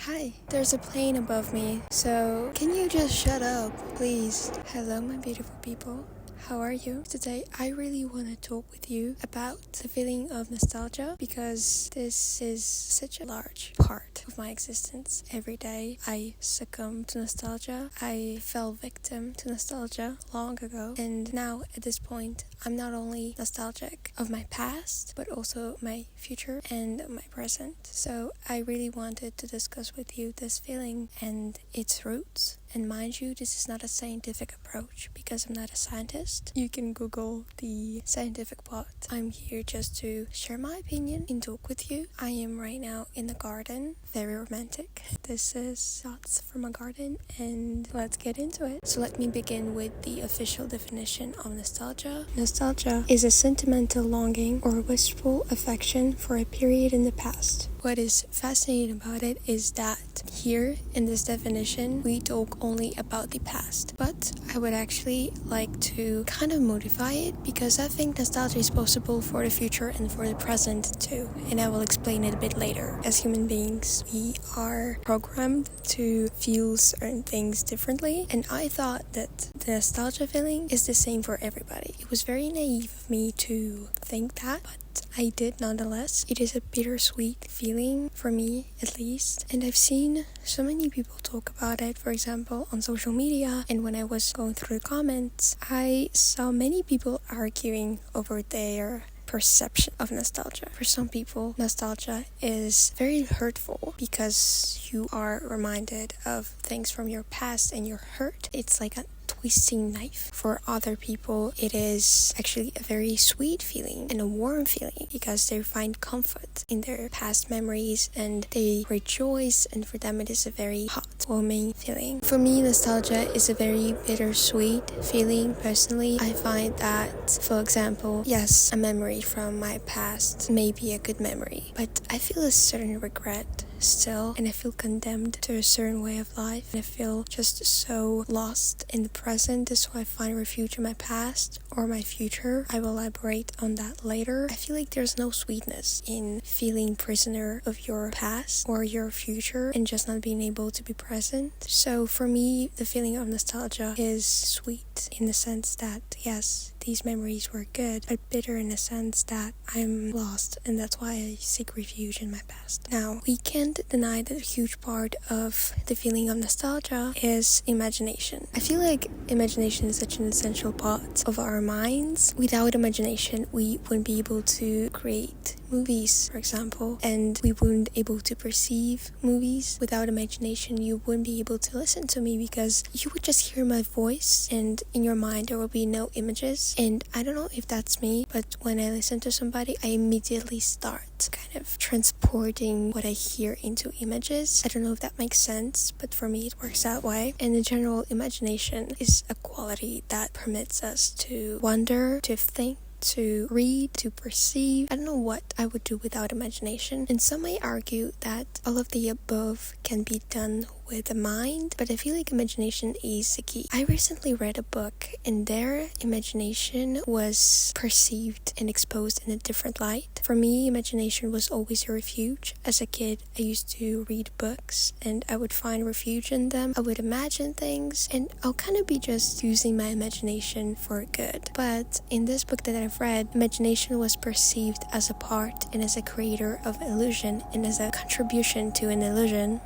Hi, there's a plane above me, so can you just shut up, please? Hello, my beautiful people. How are you? Today, I really want to talk with you about the feeling of nostalgia because this is such a large part of my existence. Every day, I succumb to nostalgia. I fell victim to nostalgia long ago, and now at this point, I'm not only nostalgic of my past, but also my future and my present. So I really wanted to discuss with you this feeling and its roots. And mind you, this is not a scientific approach because I'm not a scientist. You can Google the scientific part. I'm here just to share my opinion and talk with you. I am right now in the garden, very romantic. This is shots from a garden and let's get into it. So let me begin with the official definition of nostalgia. Nostalgia is a sentimental longing or wistful affection for a period in the past. What is fascinating about it is that here in this definition, we talk only about the past. But I would actually like to kind of modify it because I think nostalgia is possible for the future and for the present too. And I will explain it a bit later. As human beings, we are programmed to feel certain things differently. And I thought that the nostalgia feeling is the same for everybody. It was very naive of me to think that, but I did nonetheless. It is a bittersweet feeling for me, at least. And I've seen so many people talk about it, for example, on social media. And when I was going through the comments, I saw many people arguing over their perception of nostalgia. For some people, nostalgia is very hurtful because you are reminded of things from your past and you're hurt. It's like a twisting knife. For other people, it is actually a very sweet feeling and a warm feeling because they find comfort in their past memories and they rejoice, and for them it is a very hot, warming feeling. For me, nostalgia is a very bittersweet feeling. Personally, I find that, for example, yes, a memory from my past may be a good memory, but I feel a certain regret still, and I feel condemned to a certain way of life, and I feel just so lost in the present. This is why I find refuge in my past or my future. I will elaborate on that later. I feel like there's no sweetness in feeling prisoner of your past or your future and just not being able to be present. So for me, the feeling of nostalgia is sweet in the sense that yes, these memories were good, but bitter in the sense that I'm lost, and that's why I seek refuge in my past. Now, we can't deny that a huge part of the feeling of nostalgia is imagination. I feel like imagination is such an essential part of our minds. Without imagination, we wouldn't be able to create movies, for example, and we wouldn't be able to perceive movies. Without imagination, you wouldn't be able to listen to me because you would just hear my voice and in your mind there will be no images. And I don't know if that's me, but when I listen to somebody, I immediately start kind of transporting what I hear into images. I don't know if that makes sense, but for me it works that way. And in general, imagination is a quality that permits us to wonder, to think, to read, to perceive. I don't know what I would do without imagination. And some may argue that all of the above can be done with the mind, but I feel like imagination is the key. I recently read a book and their imagination was perceived and exposed in a different light. For me, imagination was always a refuge. As a kid, I used to read books and I would find refuge in them. I would imagine things and I'll kind of be just using my imagination for good. But in this book that I've read, imagination was perceived as a part and as a creator of illusion and as a contribution to an illusion.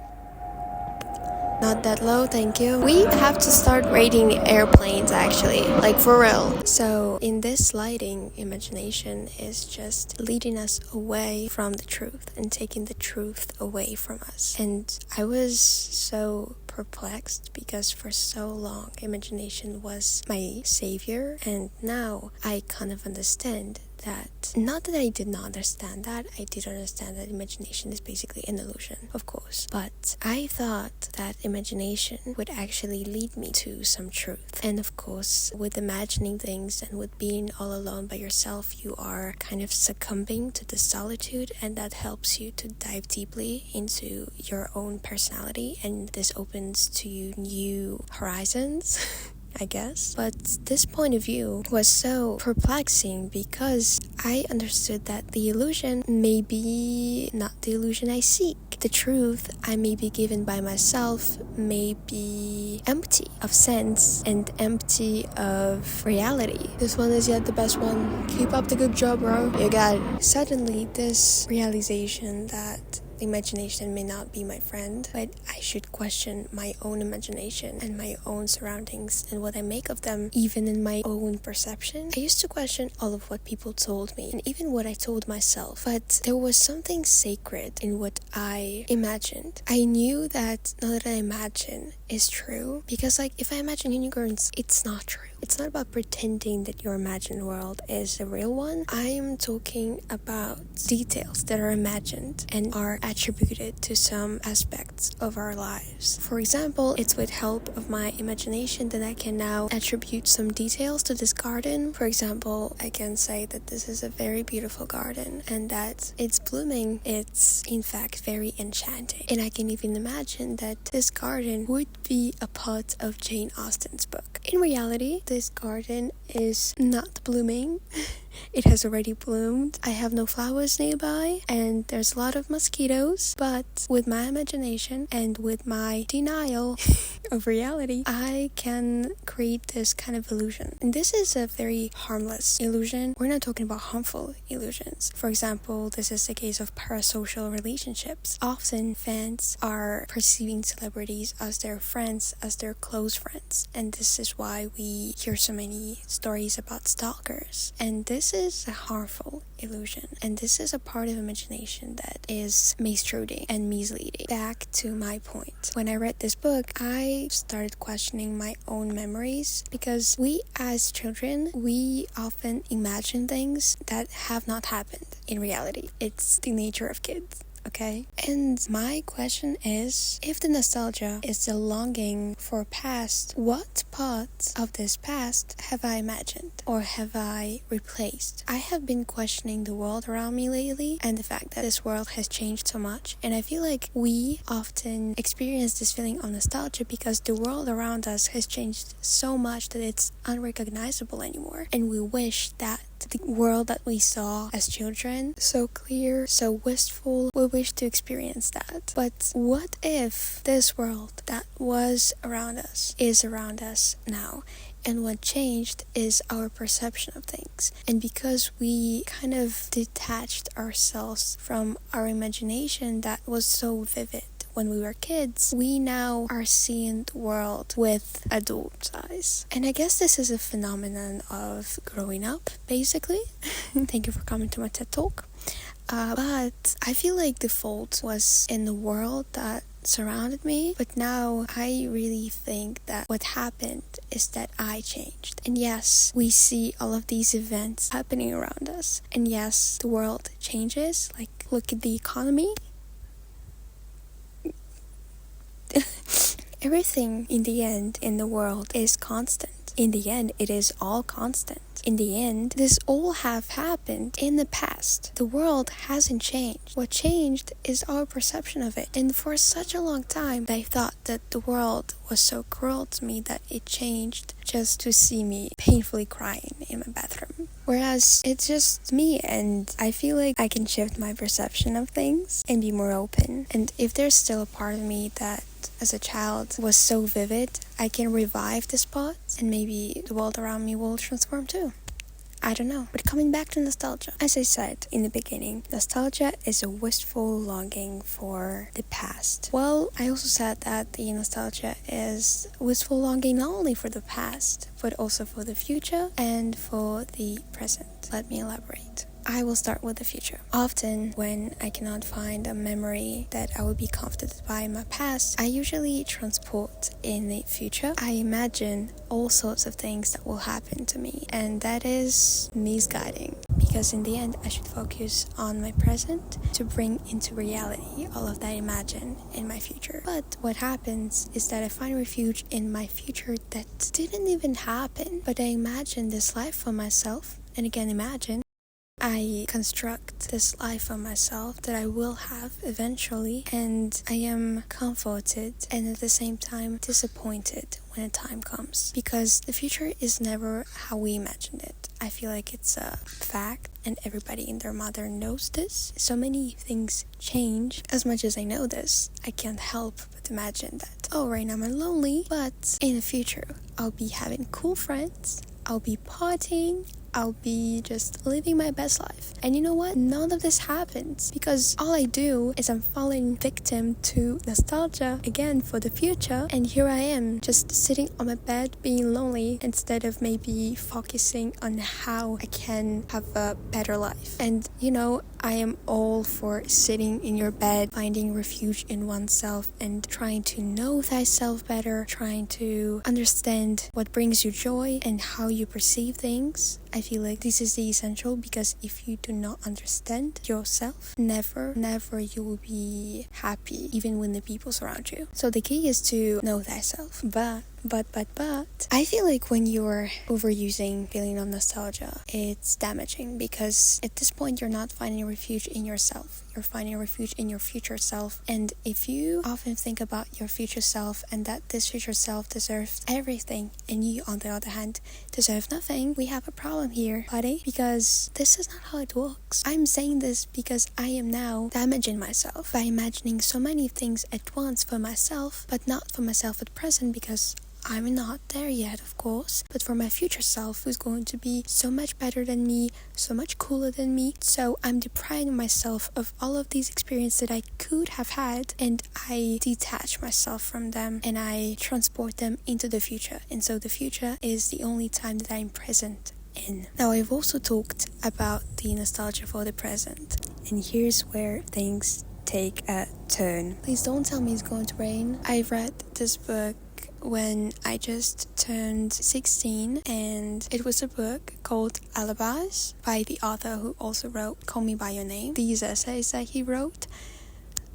Not that low, thank you. We have to start rating airplanes actually, like for real. So in this lighting, imagination is just leading us away from the truth and taking the truth away from us. And I was so perplexed because for so long imagination was my savior, and now I kind of understand that. Not that I did not understand that, I did understand that imagination is basically an illusion, of course, but I thought that imagination would actually lead me to some truth. And of course, with imagining things and with being all alone by yourself, you are kind of succumbing to the solitude, and that helps you to dive deeply into your own personality, and this opens to you new horizons. I guess. But this point of view was so perplexing because I understood that the illusion may be not the illusion I seek. the truth I may be given by myself may be empty of sense and empty of reality. This one is yet the best one. Keep up the good job, bro. You got it. Suddenly, this realization that the imagination may not be my friend, but I should question my own imagination and my own surroundings and what I make of them, even in my own perception. I used to question all of what people told me and even what I told myself, but there was something sacred in what I imagined. I knew that none that I imagine is true, because if I imagine unicorns, it's not true. It's not about pretending that your imagined world is the real one. I am talking about details that are imagined and are attributed to some aspects of our lives. For example, it's with help of my imagination that I can now attribute some details to this garden. For example, I can say that this is a very beautiful garden and that it's blooming. It's in fact very enchanting. And I can even imagine that this garden would be a part of Jane Austen's book. In reality, this garden is not blooming. It has already bloomed. I have no flowers nearby and there's a lot of mosquitoes, but with my imagination and with my denial of reality, I can create this kind of illusion. And this is a very harmless illusion. We're not talking about harmful illusions. For example, this is the case of parasocial relationships. Often fans are perceiving celebrities as their friends, as their close friends. And this is why we hear so many stories about stalkers. And this is a harmful illusion. And this is a part of imagination that is misleading and misleading. Back to my point. When I read this book, I started questioning my own memories, because we as children, we often imagine things that have not happened in reality. It's the nature of kids. Okay? And my question is, if the nostalgia is the longing for past, what parts of this past have I imagined or have I replaced? I have been questioning the world around me lately and the fact that this world has changed so much, and I feel like we often experience this feeling of nostalgia because the world around us has changed so much that it's unrecognizable anymore, and we wish that the world that we saw as children, so clear, so wistful, we wish to experience that. But what if this world that was around us is around us now? And what changed is our perception of things. And because we kind of detached ourselves from our imagination that was so vivid when we were kids, we now are seeing the world with adult eyes. And I guess this is a phenomenon of growing up, basically. Thank you for coming to my TED Talk. But I feel like the fault was in the world that surrounded me, but now I really think that what happened is that I changed. And yes, we see all of these events happening around us, and yes, the world changes. Like, look at the economy. Everything in the end in the world is constant. In the end, it is all constant. In the end, this all have happened in the past. The world hasn't changed. What changed is our perception of it. And for such a long time, I thought that the world was so cruel to me that it changed just to see me painfully crying in my bathroom. Whereas it's just me, and I feel like I can shift my perception of things and be more open. And if there's still a part of me that as a child was so vivid, I can revive this part and maybe the world around me will transform too. I don't know. But coming back to nostalgia, as I said in the beginning, nostalgia is a wistful longing for the past. Well, I also said that the nostalgia is wistful longing not only for the past, but also for the future and for the present. Let me elaborate. I will start with the future. Often, when I cannot find a memory that I would be comforted by in my past, I usually transport in the future. I imagine all sorts of things that will happen to me, and that is misguiding. Because in the end, I should focus on my present to bring into reality all of that imagined in my future. But what happens is that I find refuge in my future that didn't even happen. But I imagine this life for myself, and again imagine, I construct this life for myself that I will have eventually, and I am comforted and at the same time disappointed when the time comes, because the future is never how we imagined it. I feel like it's a fact, and everybody and their mother knows this. So many things change. As much as I know this, I can't help but imagine that, oh, right now I'm lonely, but in the future I'll be having cool friends, I'll be partying, I'll be just living my best life. And you know what? None of this happens, because all I do is I'm falling victim to nostalgia again for the future, and here I am just sitting on my bed being lonely instead of maybe focusing on how I can have a better life. And you know, I am all for sitting in your bed, finding refuge in oneself and trying to know thyself better, trying to understand what brings you joy and how you perceive things. I feel like this is the essential, because if you do not understand yourself, never you will be happy, even when the people surround you. So the key is to know thyself. But I feel like when you're overusing feeling of nostalgia, it's damaging, because at this point you're not finding refuge in yourself. You're finding refuge in your future self. And if you often think about your future self and that this future self deserves everything, and you on the other hand deserve nothing, we have a problem here, buddy, because this is not how it works. I'm saying this because I am now damaging myself by imagining so many things at once for myself, but not for myself at present, because I'm not there yet, of course, but for my future self, who's going to be so much better than me, so much cooler than me. So I'm depriving myself of all of these experiences that I could have had, and I detach myself from them and I transport them into the future. And so the future is the only time that I'm present in. Now, I've also talked about the nostalgia for the present, and here's where things take a turn. Please don't tell me it's going to rain. I read this book when I just turned 16, and it was a book called Alibis by the author who also wrote Call Me By Your Name. These essays that he wrote,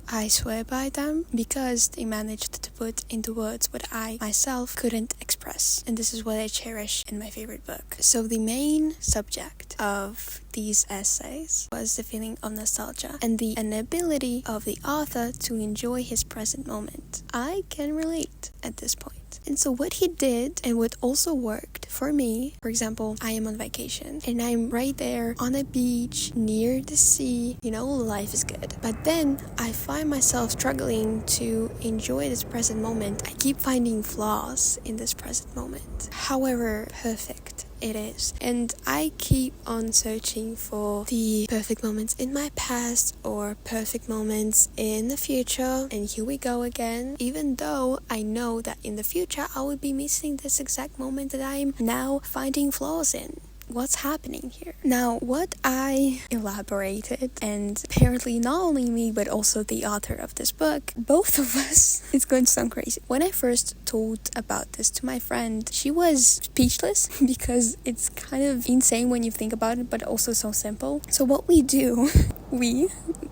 I swear by them, because they managed to put into words what I myself couldn't express, and this is what I cherish in my favorite book. So the main subject of these essays was the feeling of nostalgia and the inability of the author to enjoy his present moment. I can relate at this point. And so what he did, and what also worked for me, for example, I am on vacation and I'm right there on a beach near the sea, you know, life is good. But then I find myself struggling to enjoy this present moment. I keep finding flaws in this present moment, however perfect it is. And I keep on searching for the perfect moments in my past or perfect moments in the future. And here we go again, even though I know that in the future I will be missing this exact moment that I'm now finding flaws in. What's happening here? Now, what I elaborated, and apparently not only me but also the author of this book, both of us, it's going to sound crazy. When I first told about this to my friend, she was speechless because it's kind of insane when you think about it, but also so simple. So what we do,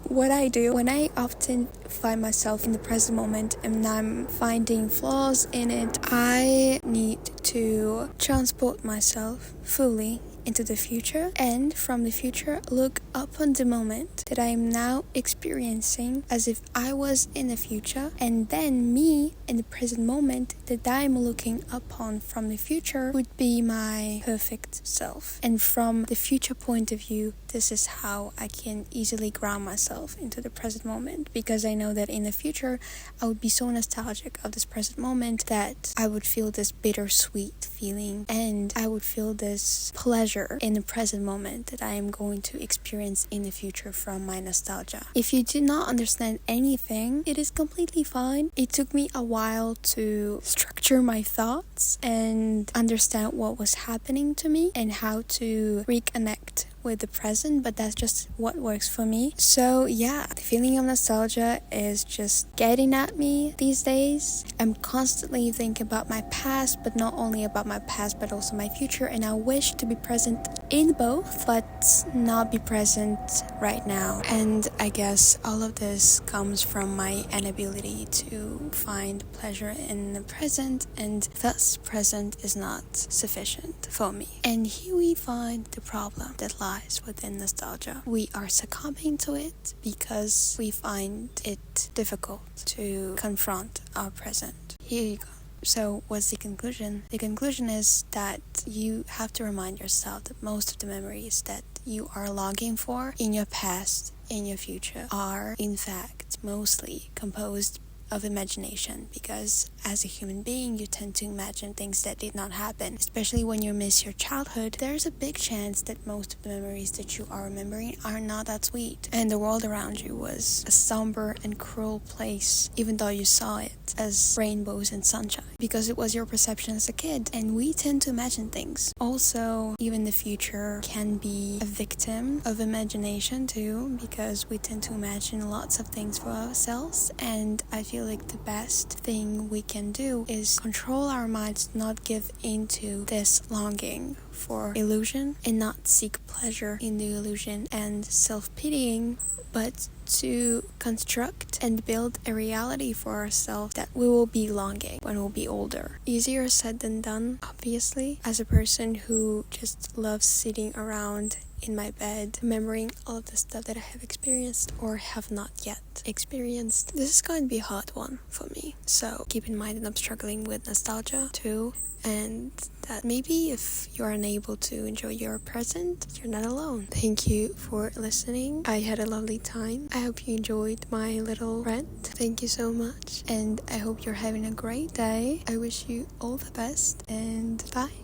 what I do when I often find myself in the present moment and I'm finding flaws in it, I need to transport myself fully into the future, and from the future look up on the moment that I am now experiencing as if I was in the future, and then me in the present moment that I'm looking upon from the future would be my perfect self. And from the future point of view, this is how I can easily ground myself into the present moment, because I know that in the future I would be so nostalgic of this present moment that I would feel this bittersweet feeling, and I would feel this pleasure in the present moment that I am going to experience in the future from my nostalgia. If you do not understand anything, it is completely fine. It took me a while to structure my thoughts and understand what was happening to me and how to reconnect with the present, but that's just what works for me. So yeah, the feeling of nostalgia is just getting at me these days. I'm constantly thinking about my past, but not only about my past but also my future, and I wish to be present in both but not be present right now. And I guess all of this comes from my inability to find pleasure in the present, and thus present is not sufficient for me. And here we find the problem that lies lies within nostalgia. We are succumbing to it because we find it difficult to confront our present. Here you go. So what's the conclusion? The conclusion is that you have to remind yourself that most of the memories that you are longing for in your past, in your future, are in fact mostly composed of imagination, because as a human being you tend to imagine things that did not happen. Especially when you miss your childhood, there's a big chance that most of the memories that you are remembering are not that sweet, and the world around you was a somber and cruel place, even though you saw it as rainbows and sunshine, because it was your perception as a kid. And we tend to imagine things. Also, even the future can be a victim of imagination too, because we tend to imagine lots of things for ourselves. And I feel like the best thing we can do is control our minds, not give into this longing for illusion, and not seek pleasure in the illusion and self-pitying, but to construct and build a reality for ourselves that we will be longing when we'll be older. Easier said than done, obviously. As a person who just loves sitting around in my bed, remembering all of the stuff that I have experienced or have not yet experienced, this is going to be a hard one for me. So keep in mind that I'm struggling with nostalgia too, and that maybe if you're unable to enjoy your present, you're not alone. Thank you for listening. I had a lovely time. I hope you enjoyed my little rant. Thank you so much, and I hope you're having a great day. I wish you all the best, and bye.